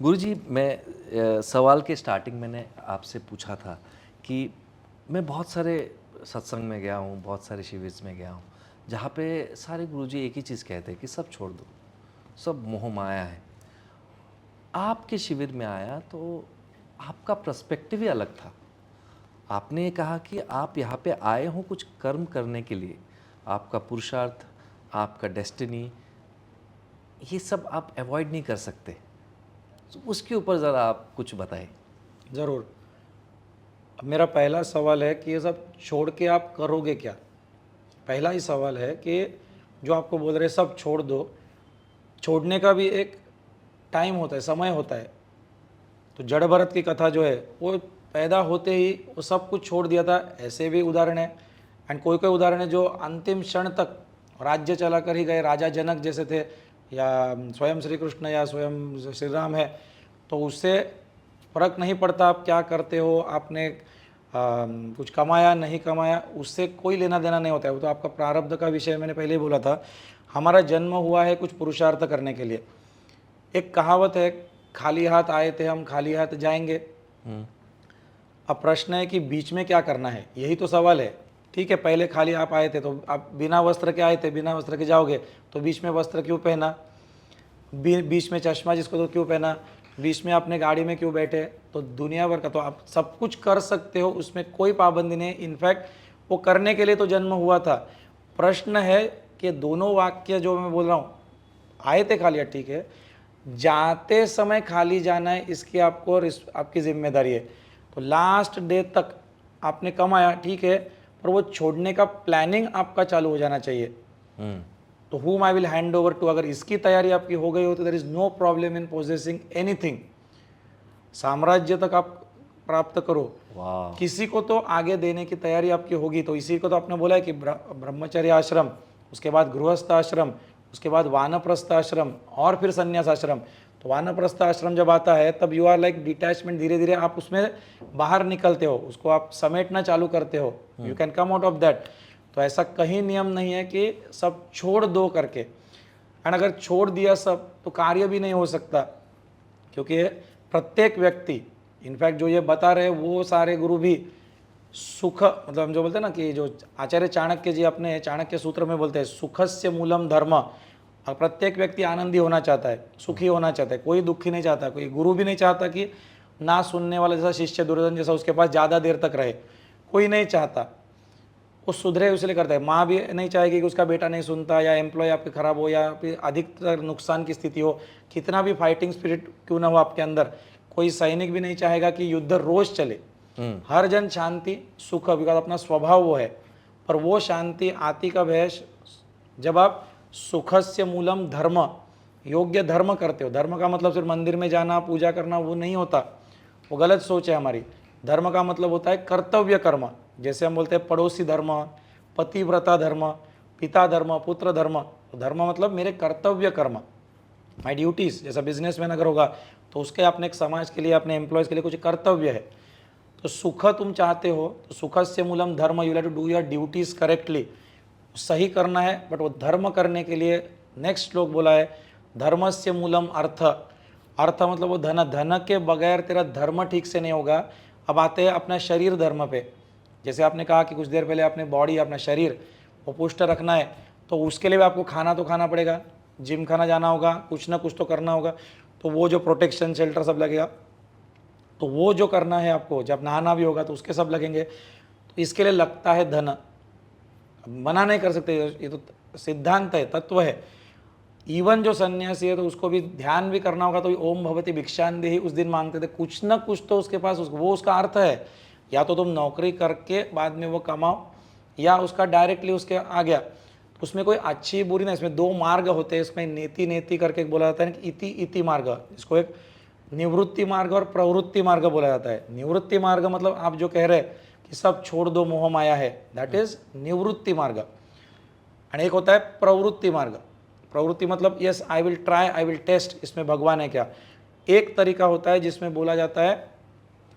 गुरुजी, मैं सवाल के स्टार्टिंग मैंने आपसे पूछा था कि मैं बहुत सारे सत्संग में गया हूँ, बहुत सारे शिविर में गया हूँ, जहाँ पे सारे गुरुजी एक ही चीज़ कहते हैं कि सब छोड़ दो, सब मोह माया है। आपके शिविर में आया तो आपका पर्सपेक्टिव ही अलग था। आपने ये कहा कि आप यहाँ पे आए हो कुछ कर्म करने के लिए, आपका पुरुषार्थ, आपका डेस्टिनी, ये सब आप अवॉइड नहीं कर सकते। तो उसके ऊपर ज़रा आप कुछ बताएं। ज़रूर। अब मेरा पहला सवाल है कि ये सब छोड़ के आप करोगे क्या? पहला ही सवाल है कि जो आपको बोल रहे सब छोड़ दो, छोड़ने का भी एक टाइम होता है, समय होता है। तो जड़ भरत की कथा जो है वो पैदा होते ही वो सब कुछ छोड़ दिया था, ऐसे भी उदाहरण है। एंड कोई कोई उदाहरण है जो अंतिम क्षण तक राज्य चला कर ही गए, राजा जनक जैसे थे, या स्वयं श्री कृष्ण या स्वयं श्री राम है। तो उससे फर्क नहीं पड़ता आप क्या करते हो, आपने कुछ कमाया नहीं कमाया, उससे कोई लेना देना नहीं होता है। वो तो आपका प्रारब्ध का विषय, मैंने पहले ही बोला था। हमारा जन्म हुआ है कुछ पुरुषार्थ करने के लिए। एक कहावत है, खाली हाथ आए थे हम खाली हाथ जाएंगे। अब प्रश्न है कि बीच में क्या करना है, यही तो सवाल है। ठीक है, पहले खाली आप आए थे तो आप बिना वस्त्र के आए थे, बिना वस्त्र के जाओगे, तो बीच में वस्त्र क्यों पहना? बीच में चश्मा जिसको तो क्यों पहना? बीच में अपने गाड़ी में क्यों बैठे? तो दुनिया भर का तो आप सब कुछ कर सकते हो, उसमें कोई पाबंदी नहीं। इनफैक्ट वो करने के लिए तो जन्म हुआ था। प्रश्न है कि दोनों वाक्य जो मैं बोल रहा हूँ, आए थे खाली, ठीक है, जाते समय खाली जाना है, इसकी आपको आपकी जिम्मेदारी है। तो लास्ट डे तक आपने कमाया, ठीक है, पर वो छोड़ने का प्लानिंग आपका चालू हो जाना चाहिए। तो whom I will hand over to, अगर इसकी तैयारी आपकी हो गई हो तो there is no problem in possessing anything। साम्राज्य तक आप प्राप्त करो, किसी को तो आगे देने की तैयारी आपकी होगी। तो इसी को तो आपने बोला है कि ब्रह्मचर्य आश्रम, उसके बाद गृहस्थ आश्रम, उसके बाद वानप्रस्थ आश्रम और फिर संन्यास आश्रम। तो वानप्रस्थ आश्रम जब आता है तब यू आर लाइक डिटैचमेंट, धीरे धीरे आप उसमें बाहर निकलते हो, उसको आप समेटना चालू करते हो, you can come out of that. तो ऐसा कहीं नियम नहीं है कि सब छोड़ दो करके। एंड अगर छोड़ दिया सब तो कार्य भी नहीं हो सकता, क्योंकि प्रत्येक व्यक्ति, इनफैक्ट जो ये बता रहे वो सारे गुरु भी सुख, मतलब हम जो बोलते हैं ना कि जो आचार्य चाणक्य जी अपने चाणक्य सूत्र में बोलते हैं सुखस्य मूलम धर्म। और प्रत्येक व्यक्ति आनंदी होना चाहता है, सुखी होना चाहता है, कोई दुखी नहीं चाहता। कोई गुरु भी नहीं चाहता कि ना सुनने वाला जैसा शिष्य दुर्योधन जैसा उसके पास ज़्यादा देर तक रहे, कोई नहीं चाहता। वो सुधरे उसलिए करता है। माँ भी नहीं चाहेगी कि उसका बेटा नहीं सुनता, या एम्प्लॉय आपके खराब हो, या फिर अधिकतर नुकसान की स्थिति हो, कितना भी फाइटिंग स्पिरिट क्यों ना हो आपके अंदर। कोई सैनिक भी नहीं चाहेगा कि युद्ध रोज चले। हर जन शांति सुख, बिकॉज अपना स्वभाव वो है। पर वो शांति आती कब है? जब आप सुखस्य मूलम धर्म, योग्य धर्म करते हो। धर्म का मतलब सिर्फ मंदिर में जाना पूजा करना वो नहीं होता, वो गलत सोच है हमारी। धर्म का मतलब होता है कर्तव्य कर्म। जैसे हम बोलते हैं पड़ोसी धर्म, पतिव्रता धर्म, पिता धर्म, पुत्र धर्म। तो धर्म मतलब मेरे कर्तव्य कर्म, माई ड्यूटीज़। जैसा बिजनेसमैन अगर होगा तो उसके अपने एक समाज के लिए, अपने एम्प्लॉयज़ के लिए कुछ कर्तव्य है। तो सुख तुम चाहते हो तो सुखस्य मूलम धर्म, you have to do your duties correctly, सही करना है। बट वो धर्म करने के लिए नेक्स्ट श्लोक बोला है धर्मस्य मूलम अर्थ। अर्थ मतलब वो धन, धन के बगैर तेरा धर्म ठीक से नहीं होगा। अब आते हैं अपना शरीर धर्म पे। जैसे आपने कहा कि कुछ देर पहले अपने बॉडी, अपना शरीर वो पुष्ट रखना है, तो उसके लिए भी आपको खाना तो खाना पड़ेगा, जिम खाना जाना होगा, कुछ ना कुछ तो करना होगा। तो वो जो प्रोटेक्शन शेल्टर सब लगेगा, तो वो जो करना है आपको, जब नहाना भी होगा तो उसके सब लगेंगे। तो इसके लिए लगता है धन, मना नहीं कर सकते, ये तो सिद्धांत है, तत्व है। इवन जो सन्यासी है तो उसको भी ध्यान भी करना होगा। तो ओम भवती भिक्षांदेहि उस दिन मांगते थे, कुछ ना कुछ तो उसके पास वो उसका अर्थ है। या तो तुम नौकरी करके बाद में वो कमाओ, या उसका डायरेक्टली उसके आ गया। उसमें कोई अच्छी बुरी नहीं, इसमें दो मार्ग होते हैं। इसमें नेति नेति करके बोला जाता है कि इति इति मार्ग, इसको एक निवृत्ति मार्ग और प्रवृत्ति मार्ग बोला जाता है। निवृत्ति मार्ग मतलब आप जो कह रहे कि सब छोड़ दो मोह माया है, दैट इज निवृत्ति मार्ग। और एक होता है प्रवृत्ति मार्ग। प्रवृत्ति मतलब yes I will try, I will test, इसमें भगवान है क्या। एक तरीका होता है जिसमें बोला जाता है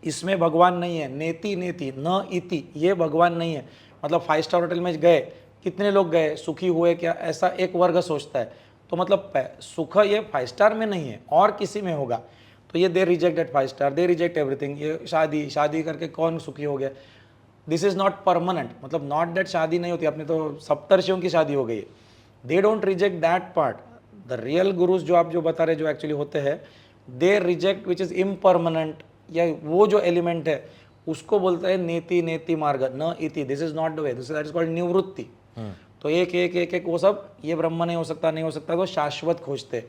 इसमें भगवान नहीं है, नेति नेति न इति, ये भगवान नहीं है। मतलब 5 स्टार होटल में गए, कितने लोग गए, सुखी हुए क्या, ऐसा एक वर्ग सोचता है। तो मतलब सुख ये 5 स्टार में नहीं है और किसी में होगा। तो ये they reject at 5 star, they reject everything. ये शादी शादी करके कौन सुखी हो गया? दिस इज नॉट परमानेंट, मतलब नॉट दैट शादी नहीं होती, अपने तो सप्तर्षियों की शादी हो गई है। They don't reject that part. The real gurus जो आप जो बता रहे जो एक्चुअली होते हैं, they reject which is impermanent, या वो जो एलिमेंट है उसको बोलते हैं नेति नेति मार्ग, न इति, this is not the way, this that is called निवृत्ति। तो एक एक एक एक वो सब, ये ब्रह्म नहीं हो सकता, नहीं हो सकता, तो शाश्वत खोजते।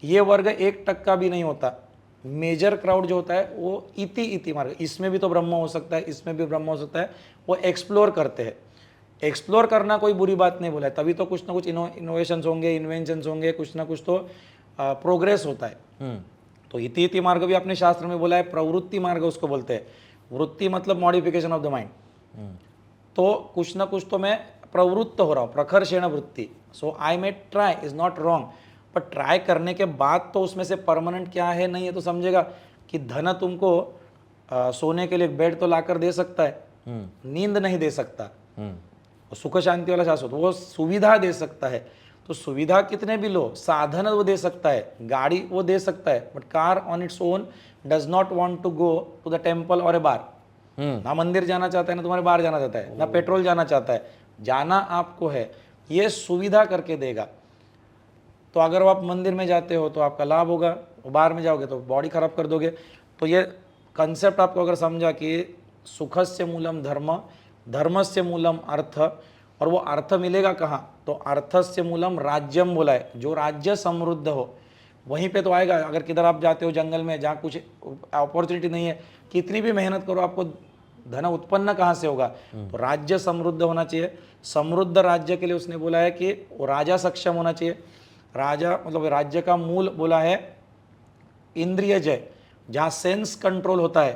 ये वर्ग 1% भी नहीं होता। मेजर क्राउड जो होता है वो इति इति मार्ग, इसमें भी तो ब्रह्म हो सकता है, इसमें भी ब्रह्म हो सकता है, वो एक्सप्लोर करते हैं। एक्सप्लोर करना कोई बुरी बात नहीं बोला है, तभी तो कुछ ना कुछ इनोवेशंस होंगे, इन्वेंशंस होंगे, कुछ ना कुछ तो प्रोग्रेस होता है। तो इति इति मार्ग भी अपने शास्त्र में बोला है, प्रवृत्ति मार्ग उसको बोलते हैं। वृत्ति मतलब मॉडिफिकेशन ऑफ द माइंड। तो कुछ ना कुछ तो मैं प्रवृत्त हो रहा हूँ, प्रखरषेण वृत्ति। So I may try, is not wrong, पर ट्राई करने के बाद तो उसमें से परमानेंट क्या है नहीं है तो समझेगा कि धन तुमको सोने के लिए बेड तो लाकर दे सकता है, नींद नहीं दे सकता। सुख शांति वाला शास्त्र, वो सुविधा दे सकता है। तो सुविधा कितने भी लो, साधन वो दे सकता है, गाड़ी वो दे सकता है, but car on its own does not want to go to the temple और ए बार। ना मंदिर जाना चाहता है, ना तुम्हारे बाहर जाना चाहता है, ना पेट्रोल जाना चाहता है, जाना आपको है, ये सुविधा करके देगा। तो अगर आप मंदिर में जाते हो तो आपका लाभ होगा, बाहर में जाओगे तो बॉडी खराब कर दोगे। तो ये कंसेप्ट आपको अगर समझा कि सुखस्य मूलम धर्म, धर्मस्य मूलम अर्थ, और वो अर्थ मिलेगा कहाँ? तो अर्थस्य मूलम राज्यम बोला है, जो राज्य समृद्ध हो वहीं पे तो आएगा। अगर किधर आप जाते हो जंगल में जहाँ कुछ अपॉर्चुनिटी नहीं है, कितनी भी मेहनत करो आपको धन उत्पन्न कहाँ से होगा? तो राज्य समृद्ध होना चाहिए। समृद्ध राज्य के लिए उसने बोला है कि वो राजा सक्षम होना चाहिए। राजा मतलब राज्य का मूल बोला है इंद्रिय जय, जहाँ सेंस कंट्रोल होता है।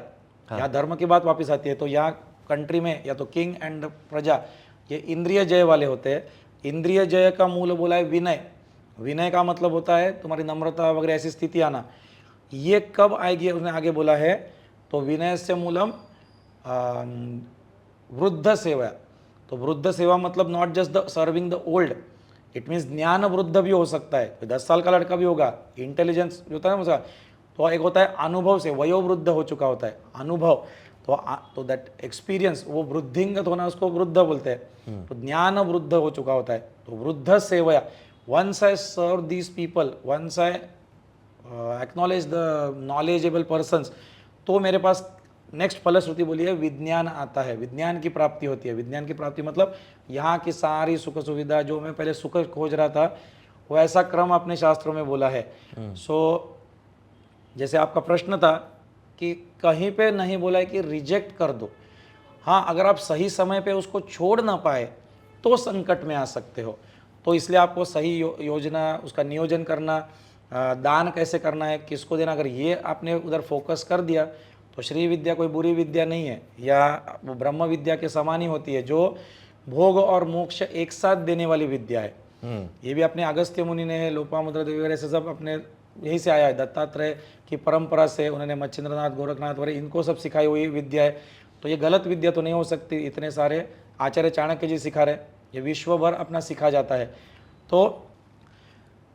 यहाँ धर्म की बात वापस आती है, तो यहाँ कंट्री में या तो किंग एंड प्रजा ये इंद्रिय जय वाले होते हैं। इंद्रिय जय का मूल बोला है विनय। विनय का मतलब होता है तुम्हारी नम्रता वगैरह ऐसी स्थिति आना। ये कब आएगी उसने आगे बोला है, तो विनय से मूलम वृद्ध सेवा। तो वृद्ध सेवा मतलब not just the serving the old, it means ज्ञान वृद्ध भी हो सकता है, 10 साल का लड़का भी होगा, इंटेलिजेंस जो होता है ना उसका। तो एक होता है अनुभव से, वयोवृद्ध हो चुका होता है, अनुभव। तो दैट एक्सपीरियंस, वो वृद्धिंगत होना उसको वृद्ध बोलते हैं। तो ज्ञान वृद्ध हो चुका होता है, तो वृद्ध सेवया। Once I serve these people, once I acknowledge the knowledgeable persons, तो मेरे पास नेक्स्ट फलश्रुति बोली है विज्ञान आता है, विज्ञान की प्राप्ति होती है। विज्ञान की प्राप्ति मतलब यहाँ की सारी सुख सुविधा, जो मैं पहले सुख खोज रहा था वो ऐसा क्रम अपने शास्त्रों में बोला है। सो जैसे आपका प्रश्न था कि कहीं पे नहीं बोला है कि रिजेक्ट कर दो। हाँ, अगर आप सही समय पे उसको छोड़ ना पाए तो संकट में आ सकते हो। तो इसलिए आपको सही योजना, उसका नियोजन करना, दान कैसे करना है, किसको देना, अगर ये आपने उधर फोकस कर दिया तो श्री विद्या कोई बुरी विद्या नहीं है, या वो ब्रह्म विद्या के समान ही होती है, जो भोग और मोक्ष एक साथ देने वाली विद्या है। ये भी अपने अगस्त्य मुनि ने, लोपामुद्रा देवी वगैरह से सब अपने यहीं से आया है, दत्तात्रेय की परंपरा से उन्होंने मच्छिंद्रनाथ, गोरखनाथ वगैरह इनको सब सिखाई हुई विद्या है। तो ये गलत विद्या तो नहीं हो सकती, इतने सारे आचार्य चाणक्य जी सिखा रहे, ये विश्व भर अपना सिखा जाता है। तो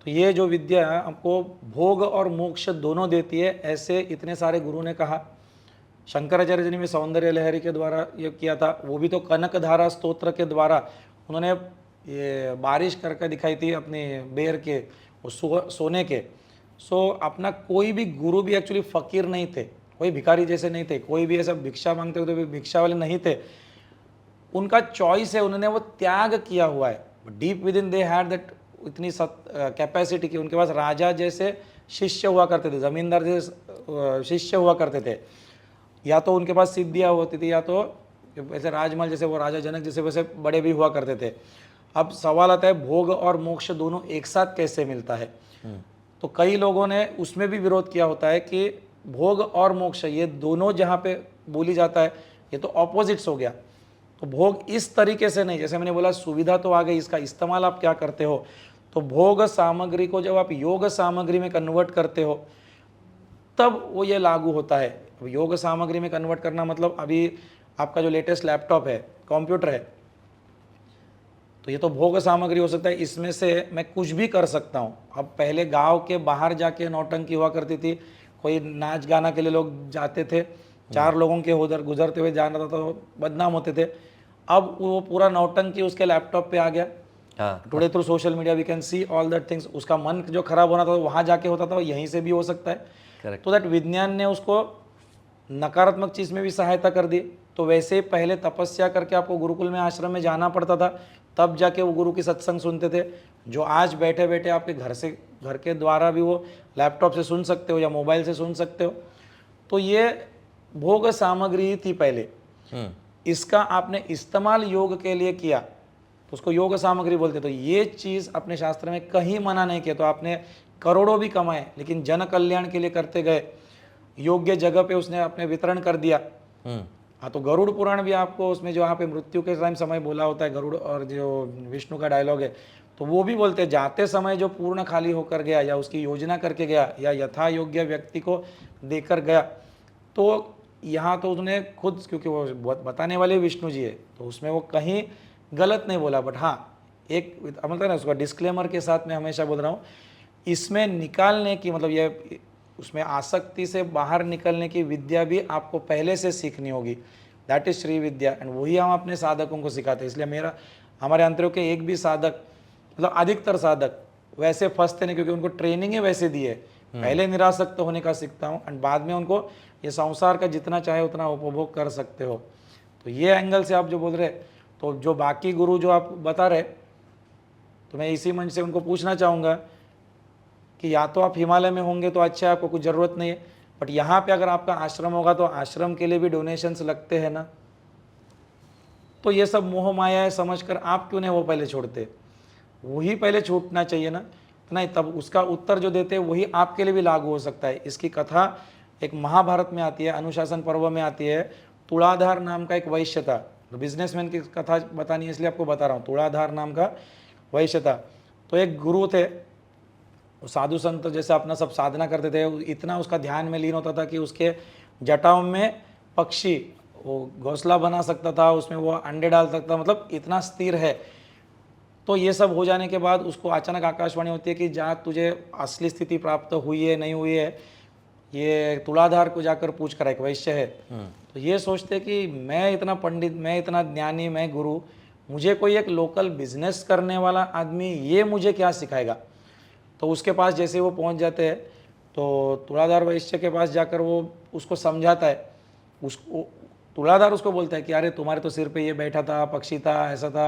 ये जो विद्या आपको भोग और मोक्ष दोनों देती है, ऐसे इतने सारे गुरु ने कहा। शंकराचार्य जी ने भी सौंदर्य लहरी के द्वारा ये किया था, वो भी तो कनकधारा स्तोत्र के द्वारा उन्होंने ये बारिश करके दिखाई थी अपने बेर के, सोने के। सो अपना कोई भी गुरु भी एक्चुअली फ़कीर नहीं थे, कोई भिखारी जैसे नहीं थे, कोई भी ऐसा भिक्षा मांगते हुए तो भिक्षा वाले नहीं थे। उनका चॉइस है, उन्होंने वो त्याग किया हुआ है। Deep with in they had that इतनी कैपेसिटी की उनके पास राजा जैसे शिष्य हुआ करते थे, जमींदार जैसे शिष्य हुआ करते थे, या तो उनके पास सिद्धियाँ होती थी, या तो वैसे राजमहल जैसे वो राजा जनक जैसे वैसे बड़े भी हुआ करते थे। अब सवाल आता है भोग और मोक्ष दोनों एक साथ कैसे मिलता है? तो कई लोगों ने उसमें भी विरोध किया होता है कि भोग और मोक्ष ये दोनों जहाँ पे बोली जाता है ये तो ऑपोजिट्स हो गया। तो भोग इस तरीके से नहीं, जैसे मैंने बोला सुविधा तो आ गई, इसका इस्तेमाल आप क्या करते हो? तो भोग सामग्री को जब आप योग सामग्री में कन्वर्ट करते हो तब वो ये लागू होता है। योग सामग्री में कन्वर्ट करना मतलब अभी आपका जो लेटेस्ट लैपटॉप है, कंप्यूटर है, तो ये तो भोग सामग्री हो सकता है, इसमें से मैं कुछ भी कर सकता हूँ। अब पहले गांव के बाहर जाके नौटंकी हुआ करती थी, कोई नाच गाना के लिए लोग जाते थे, 4 लोगों के उधर गुजरते हुए जाना था तो बदनाम होते थे। अब वो पूरा नौटंकी उसके लैपटॉप पे आ गया। हाँ today through social media we can see all that things. उसका मन जो खराब होना था वहाँ जाके होता था, यहीं से भी हो सकता है। करेक्ट। तो दैट विज्ञान ने उसको नकारात्मक चीज़ में भी सहायता कर दी। तो वैसे ही पहले तपस्या करके आपको गुरुकुल में आश्रम में जाना पड़ता था, तब जाके वो गुरु की सत्संग सुनते थे। जो आज बैठे बैठे आपके घर के द्वारा भी वो लैपटॉप से सुन सकते हो या मोबाइल से सुन सकते हो। तो ये भोग सामग्री थी पहले, इसका आपने इस्तेमाल योग के लिए किया तो उसको योग सामग्री बोलते। तो ये चीज़ अपने शास्त्र में कहीं मना नहीं किया। तो आपने करोड़ों भी कमाए लेकिन जन कल्याण के लिए करते गए, योग्य जगह पे उसने अपने वितरण कर दिया। हाँ, तो गरुड़ पुराण भी आपको उसमें जो यहाँ पे मृत्यु के टाइम समय बोला होता है गरुड़, और जो विष्णु का डायलॉग है तो वो भी बोलते हैं जाते समय जो पूर्ण खाली होकर गया या उसकी योजना करके गया या यथा योग्य व्यक्ति को देकर गया, तो यहाँ तो उसने खुद, क्योंकि वो बताने वाले विष्णु जी है तो उसमें वो कहीं गलत नहीं बोला। बट हाँ, एक मतलब ना उसका डिस्क्लेमर के साथ मैं हमेशा बोल रहा हूँ, इसमें निकालने की मतलब ये उसमें आसक्ति से बाहर निकलने की विद्या भी आपको पहले से सीखनी होगी। That is Shri Vidya, and वही हम अपने साधकों को सिखाते हैं। इसलिए हमारे अंतरों के एक भी साधक, मतलब अधिकतर साधक वैसे फंसते नहीं, क्योंकि उनको ट्रेनिंग ही वैसे दी है। पहले निरासक्त होने का सीखता हूँ एंड बाद में उनको ये संसार का जितना चाहे उतना उपभोग कर सकते हो। तो ये एंगल से आप जो बोल रहे, तो जो बाकी गुरु जो आप बता रहे, तो मैं इसी मंच से उनको पूछना चाहूँगा कि या तो आप हिमालय में होंगे तो अच्छा है, आपको कुछ ज़रूरत नहीं है, बट यहाँ पे अगर आपका आश्रम होगा तो आश्रम के लिए भी डोनेशंस लगते हैं ना। तो ये सब मोह माया है समझकर आप क्यों नहीं वो पहले छोड़ते? वही पहले छूटना चाहिए ना। नहीं, तब उसका उत्तर जो देते हैं वही आपके लिए भी लागू हो सकता है। इसकी कथा एक महाभारत में आती है, अनुशासन पर्व में आती है। तुलाधार नाम का एक वैश्य था, बिजनेसमैन की कथा बतानी है इसलिए आपको बता रहा हूँ। तुलाधार नाम का वैश्य था। तो एक गुरु थे, साधु संत जैसे अपना सब साधना करते थे, इतना उसका ध्यान में लीन होता था कि उसके जटाओं में पक्षी वो घोंसला बना सकता था, उसमें वो अंडे डाल सकता, मतलब इतना स्थिर है। तो ये सब हो जाने के बाद उसको अचानक आकाशवाणी होती है कि जहाँ तुझे असली स्थिति प्राप्त हुई है नहीं हुई है, ये तुलाधार को जाकर पूछ कर, एक वैश्य है। तो ये सोचते कि मैं इतना पंडित, मैं इतना ज्ञानी, मैं गुरु, मुझे कोई एक लोकल बिजनेस करने वाला आदमी ये मुझे क्या सिखाएगा। तो उसके पास जैसे वो पहुंच जाते हैं तो तुलाधार वैश्य के पास जाकर वो उसको समझाता है। उसको तुलाधार उसको बोलता है कि अरे तुम्हारे तो सिर पे ये बैठा था, पक्षी था, ऐसा था,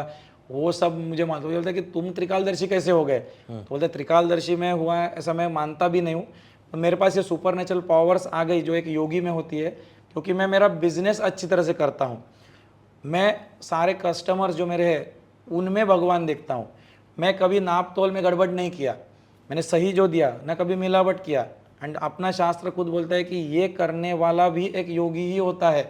वो सब मुझे मालूम। बोलता है कि तुम त्रिकालदर्शी कैसे हो गए? तो बोलते त्रिकालदर्शी में हुआ है ऐसा मैं मानता भी नहीं हूँ, तो मेरे पास ये सुपर नेचुरल पावर्स आ गई जो एक योगी में होती है, क्योंकि मैं मेरा बिजनेस अच्छी तरह से करता हूँ। मैं सारे कस्टमर्स जो मेरे हैं उनमें भगवान देखता हूँ। मैं कभी नाप तोल में गड़बड़ नहीं किया, मैंने सही जो दिया, ना कभी मिलावट किया। एंड अपना शास्त्र खुद बोलता है कि ये करने वाला भी एक योगी ही होता है।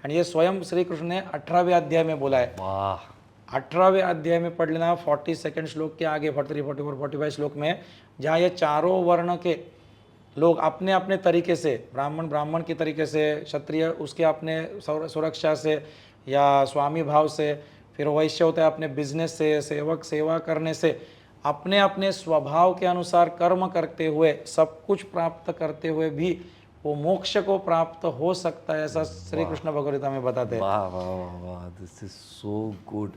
एंड ये स्वयं श्री कृष्ण ने 18वें अध्याय में बोला है। वाह, 18वें अध्याय में पढ़ लेना, 42 श्लोक के आगे 43, 44, 45 श्लोक में, जहाँ ये चारों वर्ण के लोग अपने अपने तरीके से, ब्राह्मण के तरीके से, क्षत्रिय उसके अपने सुरक्षा से या स्वामी भाव से, फिर वैश्य होता है अपने बिजनेस से, सेवक सेवा करने से, अपने अपने स्वभाव के अनुसार कर्म करते हुए, सब कुछ प्राप्त करते हुए भी वो मोक्ष को प्राप्त हो सकता है, ऐसा श्री कृष्ण भगवद गीता में बताते हैं। वाह वाह वाह वाह, दिस इज सो गुड।